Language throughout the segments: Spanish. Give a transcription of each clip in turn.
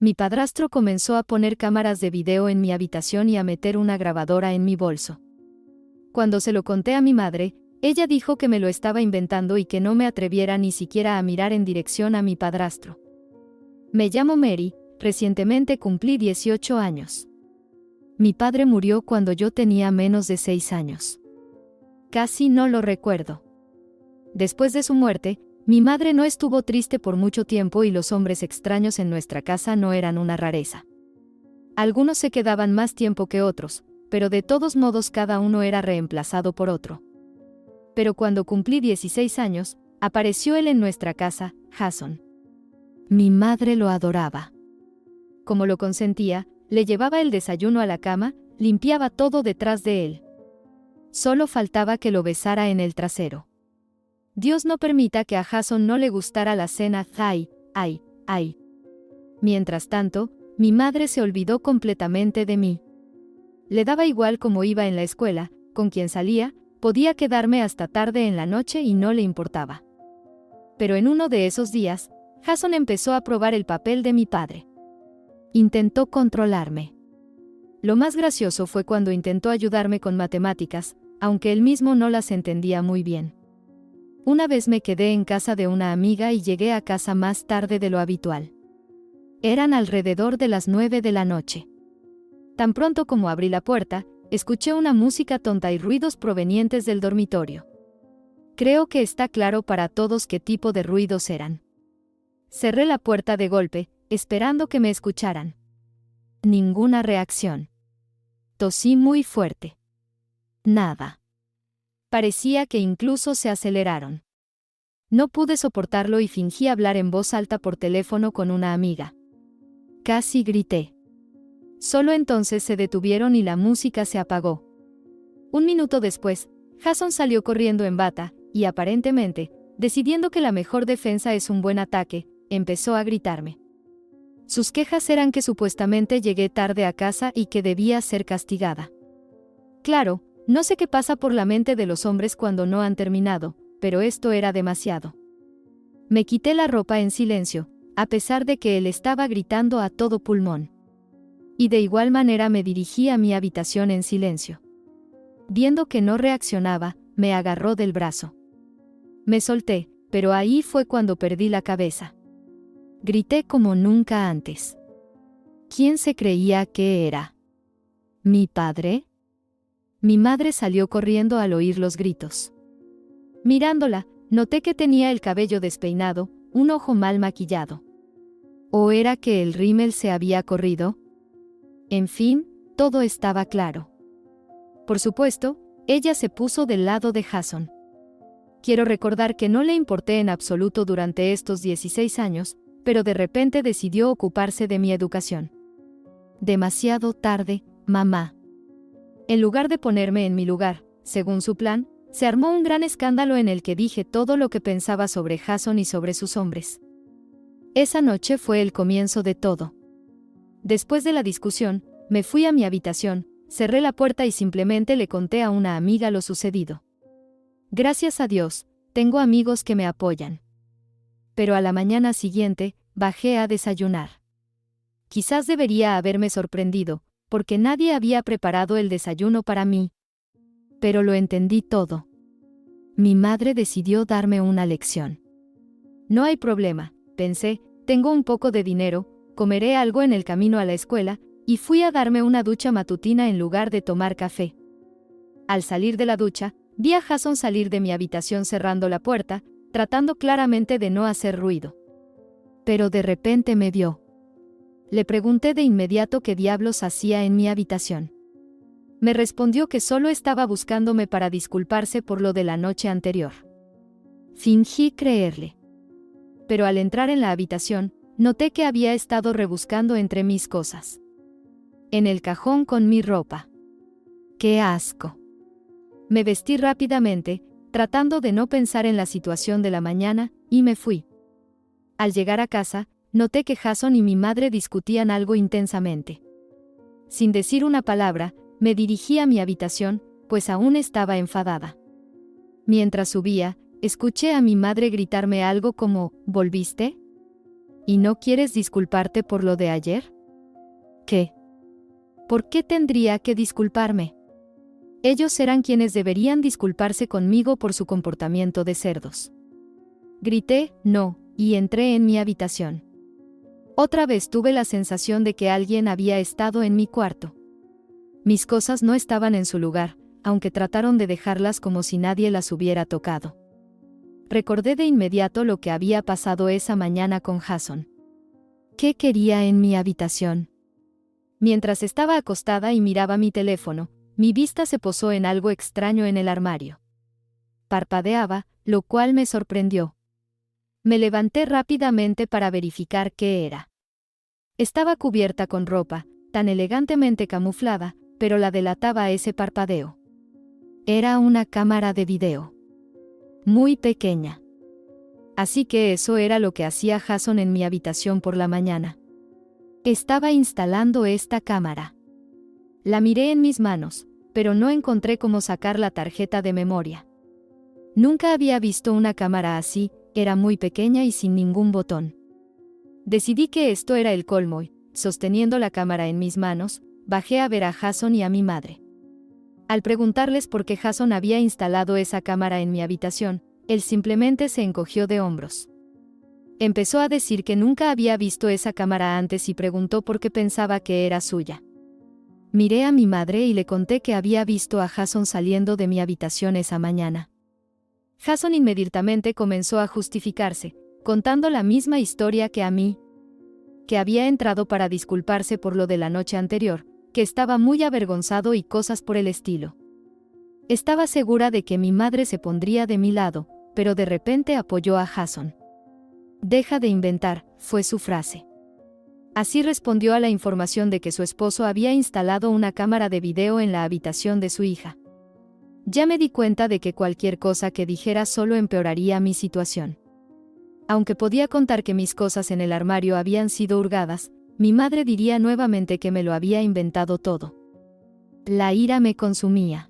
Mi padrastro comenzó a poner cámaras de video en mi habitación y a meter una grabadora en mi bolso. Cuando se lo conté a mi madre, ella dijo que me lo estaba inventando y que no me atreviera ni siquiera a mirar en dirección a mi padrastro. Me llamo Mary, recientemente cumplí 18 años. Mi padre murió cuando yo tenía menos de 6 años. Casi no lo recuerdo. Después de su muerte, mi madre no estuvo triste por mucho tiempo y los hombres extraños en nuestra casa no eran una rareza. Algunos se quedaban más tiempo que otros, pero de todos modos cada uno era reemplazado por otro. Pero cuando cumplí 16 años, apareció él en nuestra casa, Jason. Mi madre lo adoraba. Como lo consentía, le llevaba el desayuno a la cama, limpiaba todo detrás de él. Solo faltaba que lo besara en el trasero. Dios no permita que a Jason no le gustara la cena, ay. Mientras tanto, mi madre se olvidó completamente de mí. Le daba igual cómo iba en la escuela, con quién salía, podía quedarme hasta tarde en la noche y no le importaba. Pero en uno de esos días, Jason empezó a probar el papel de mi padre. Intentó controlarme. Lo más gracioso fue cuando intentó ayudarme con matemáticas, aunque él mismo no las entendía muy bien. Una vez me quedé en casa de una amiga y llegué a casa más tarde de lo habitual. Eran alrededor de las 9 de la noche. Tan pronto como abrí la puerta, escuché una música tonta y ruidos provenientes del dormitorio. Creo que está claro para todos qué tipo de ruidos eran. Cerré la puerta de golpe, esperando que me escucharan. Ninguna reacción. Tosí muy fuerte. Nada. Parecía que incluso se aceleraron. No pude soportarlo y fingí hablar en voz alta por teléfono con una amiga. Casi grité. Solo entonces se detuvieron y la música se apagó. Un minuto después, Jason salió corriendo en bata, y aparentemente, decidiendo que la mejor defensa es un buen ataque, empezó a gritarme. Sus quejas eran que supuestamente llegué tarde a casa y que debía ser castigada. Claro, no sé qué pasa por la mente de los hombres cuando no han terminado, pero esto era demasiado. Me quité la ropa en silencio, a pesar de que él estaba gritando a todo pulmón. Y de igual manera me dirigí a mi habitación en silencio. Viendo que no reaccionaba, me agarró del brazo. Me solté, pero ahí fue cuando perdí la cabeza. Grité como nunca antes. ¿Quién se creía que era? ¿Mi padre? Mi madre salió corriendo al oír los gritos. Mirándola, noté que tenía el cabello despeinado, un ojo mal maquillado. ¿O era que el rímel se había corrido? En fin, todo estaba claro. Por supuesto, ella se puso del lado de Jason. Quiero recordar que no le importé en absoluto durante estos 16 años, pero de repente decidió ocuparse de mi educación. Demasiado tarde, mamá. En lugar de ponerme en mi lugar, según su plan, se armó un gran escándalo en el que dije todo lo que pensaba sobre Jason y sobre sus hombres. Esa noche fue el comienzo de todo. Después de la discusión, me fui a mi habitación, cerré la puerta y simplemente le conté a una amiga lo sucedido. Gracias a Dios, tengo amigos que me apoyan. Pero a la mañana siguiente, bajé a desayunar. Quizás debería haberme sorprendido, porque nadie había preparado el desayuno para mí. Pero lo entendí todo. Mi madre decidió darme una lección. No hay problema, pensé, tengo un poco de dinero, comeré algo en el camino a la escuela, y fui a darme una ducha matutina en lugar de tomar café. Al salir de la ducha, vi a Jason salir de mi habitación cerrando la puerta, tratando claramente de no hacer ruido. Pero de repente me vio. Le pregunté de inmediato qué diablos hacía en mi habitación. Me respondió que solo estaba buscándome para disculparse por lo de la noche anterior. Fingí creerle. Pero al entrar en la habitación, noté que había estado rebuscando entre mis cosas. En el cajón con mi ropa. ¡Qué asco! Me vestí rápidamente, tratando de no pensar en la situación de la mañana, y me fui. Al llegar a casa, noté que Jason y mi madre discutían algo intensamente. Sin decir una palabra, me dirigí a mi habitación, pues aún estaba enfadada. Mientras subía, escuché a mi madre gritarme algo como, ¿volviste? ¿Y no quieres disculparte por lo de ayer? ¿Qué? ¿Por qué tendría que disculparme? Ellos eran quienes deberían disculparse conmigo por su comportamiento de cerdos. Grité, no, y entré en mi habitación. Otra vez tuve la sensación de que alguien había estado en mi cuarto. Mis cosas no estaban en su lugar, aunque trataron de dejarlas como si nadie las hubiera tocado. Recordé de inmediato lo que había pasado esa mañana con Jason. ¿Qué quería en mi habitación? Mientras estaba acostada y miraba mi teléfono, mi vista se posó en algo extraño en el armario. Parpadeaba, lo cual me sorprendió. Me levanté rápidamente para verificar qué era. Estaba cubierta con ropa, tan elegantemente camuflada, pero la delataba ese parpadeo. Era una cámara de video. Muy pequeña. Así que eso era lo que hacía Jason en mi habitación por la mañana. Estaba instalando esta cámara. La miré en mis manos, pero no encontré cómo sacar la tarjeta de memoria. Nunca había visto una cámara así, era muy pequeña y sin ningún botón. Decidí que esto era el colmo y, sosteniendo la cámara en mis manos, bajé a ver a Jason y a mi madre. Al preguntarles por qué Jason había instalado esa cámara en mi habitación, él simplemente se encogió de hombros. Empezó a decir que nunca había visto esa cámara antes y preguntó por qué pensaba que era suya. Miré a mi madre y le conté que había visto a Jason saliendo de mi habitación esa mañana. Jason inmediatamente comenzó a justificarse, contando la misma historia que a mí, que había entrado para disculparse por lo de la noche anterior, que estaba muy avergonzado y cosas por el estilo. Estaba segura de que mi madre se pondría de mi lado, pero de repente apoyó a Jason. «Deja de inventar», fue su frase. Así respondió a la información de que su esposo había instalado una cámara de video en la habitación de su hija. Ya me di cuenta de que cualquier cosa que dijera solo empeoraría mi situación. Aunque podía contar que mis cosas en el armario habían sido hurgadas, mi madre diría nuevamente que me lo había inventado todo. La ira me consumía.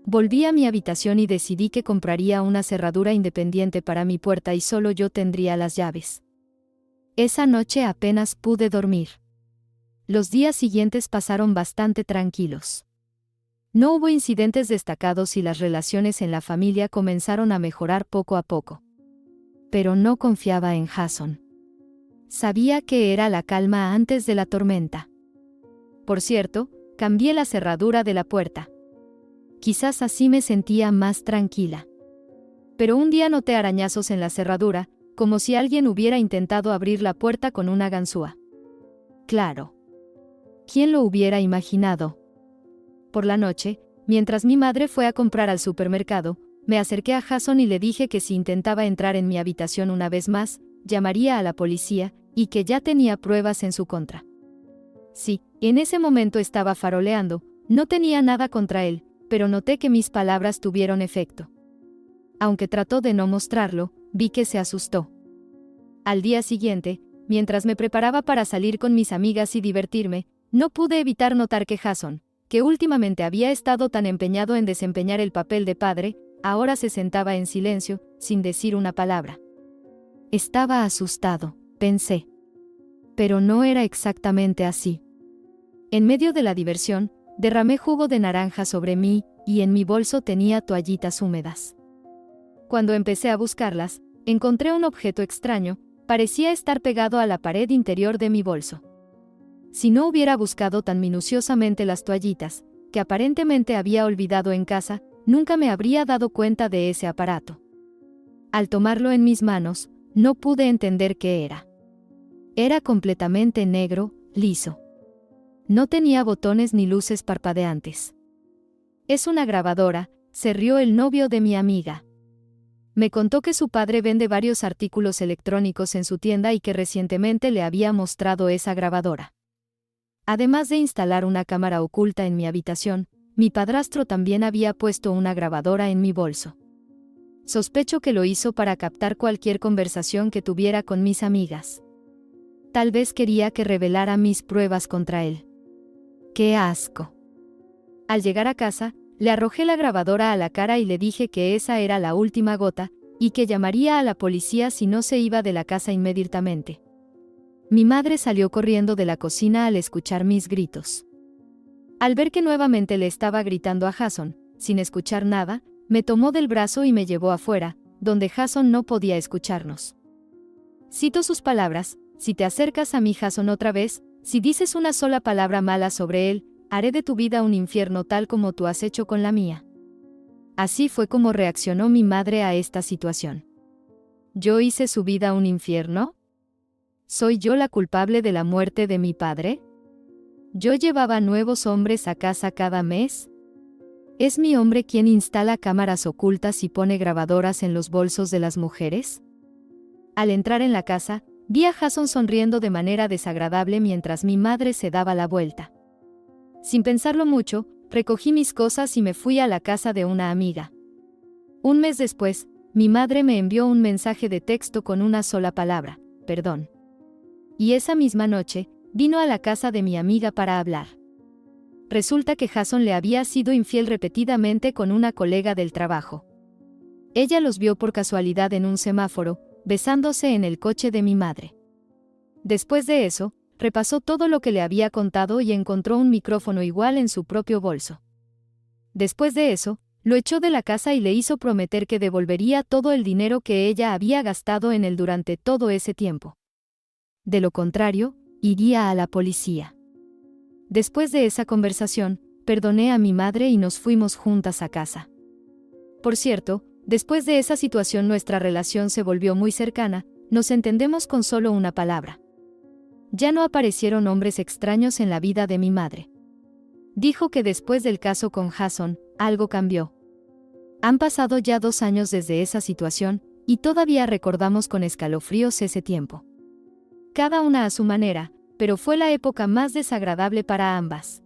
Volví a mi habitación y decidí que compraría una cerradura independiente para mi puerta y solo yo tendría las llaves. Esa noche apenas pude dormir. Los días siguientes pasaron bastante tranquilos. No hubo incidentes destacados y las relaciones en la familia comenzaron a mejorar poco a poco. Pero no confiaba en Jason. Sabía que era la calma antes de la tormenta. Por cierto, cambié la cerradura de la puerta. Quizás así me sentía más tranquila. Pero un día noté arañazos en la cerradura, como si alguien hubiera intentado abrir la puerta con una ganzúa. Claro. ¿Quién lo hubiera imaginado? Por la noche, mientras mi madre fue a comprar al supermercado, me acerqué a Jason y le dije que si intentaba entrar en mi habitación una vez más, llamaría a la policía, y que ya tenía pruebas en su contra. Sí, en ese momento estaba faroleando, no tenía nada contra él, pero noté que mis palabras tuvieron efecto. Aunque trató de no mostrarlo, vi que se asustó. Al día siguiente, mientras me preparaba para salir con mis amigas y divertirme, no pude evitar notar que Jason, que últimamente había estado tan empeñado en desempeñar el papel de padre, ahora se sentaba en silencio, sin decir una palabra. Estaba asustado, pensé. Pero no era exactamente así. En medio de la diversión, derramé jugo de naranja sobre mí, y en mi bolso tenía toallitas húmedas. Cuando empecé a buscarlas, encontré un objeto extraño, parecía estar pegado a la pared interior de mi bolso. Si no hubiera buscado tan minuciosamente las toallitas, que aparentemente había olvidado en casa, nunca me habría dado cuenta de ese aparato. Al tomarlo en mis manos, no pude entender qué era. Era completamente negro, liso. No tenía botones ni luces parpadeantes. «Es una grabadora», se rió el novio de mi amiga. Me contó que su padre vende varios artículos electrónicos en su tienda y que recientemente le había mostrado esa grabadora. Además de instalar una cámara oculta en mi habitación, mi padrastro también había puesto una grabadora en mi bolso. Sospecho que lo hizo para captar cualquier conversación que tuviera con mis amigas. Tal vez quería que revelara mis pruebas contra él. ¡Qué asco! Al llegar a casa, le arrojé la grabadora a la cara y le dije que esa era la última gota, y que llamaría a la policía si no se iba de la casa inmediatamente. Mi madre salió corriendo de la cocina al escuchar mis gritos. Al ver que nuevamente le estaba gritando a Jason, sin escuchar nada, me tomó del brazo y me llevó afuera, donde Jason no podía escucharnos. Cito sus palabras: si te acercas a mí, Jason, otra vez, si dices una sola palabra mala sobre él, haré de tu vida un infierno tal como tú has hecho con la mía. Así fue como reaccionó mi madre a esta situación. ¿Yo hice su vida un infierno? ¿Soy yo la culpable de la muerte de mi padre? ¿Yo llevaba nuevos hombres a casa cada mes? ¿Es mi hombre quien instala cámaras ocultas y pone grabadoras en los bolsos de las mujeres? Al entrar en la casa, vi a Jason sonriendo de manera desagradable mientras mi madre se daba la vuelta. Sin pensarlo mucho, recogí mis cosas y me fui a la casa de una amiga. Un mes después, mi madre me envió un mensaje de texto con una sola palabra: perdón. Y esa misma noche, vino a la casa de mi amiga para hablar. Resulta que Jason le había sido infiel repetidamente con una colega del trabajo. Ella los vio por casualidad en un semáforo, besándose en el coche de mi madre. Después de eso, repasó todo lo que le había contado y encontró un micrófono igual en su propio bolso. Después de eso, lo echó de la casa y le hizo prometer que devolvería todo el dinero que ella había gastado en él durante todo ese tiempo. De lo contrario, iría a la policía. Después de esa conversación, perdoné a mi madre y nos fuimos juntas a casa. Por cierto, después de esa situación nuestra relación se volvió muy cercana, nos entendemos con solo una palabra. Ya no aparecieron hombres extraños en la vida de mi madre. Dijo que después del caso con Jason, algo cambió. Han pasado ya 2 años desde esa situación, y todavía recordamos con escalofríos ese tiempo. Cada una a su manera, pero fue la época más desagradable para ambas.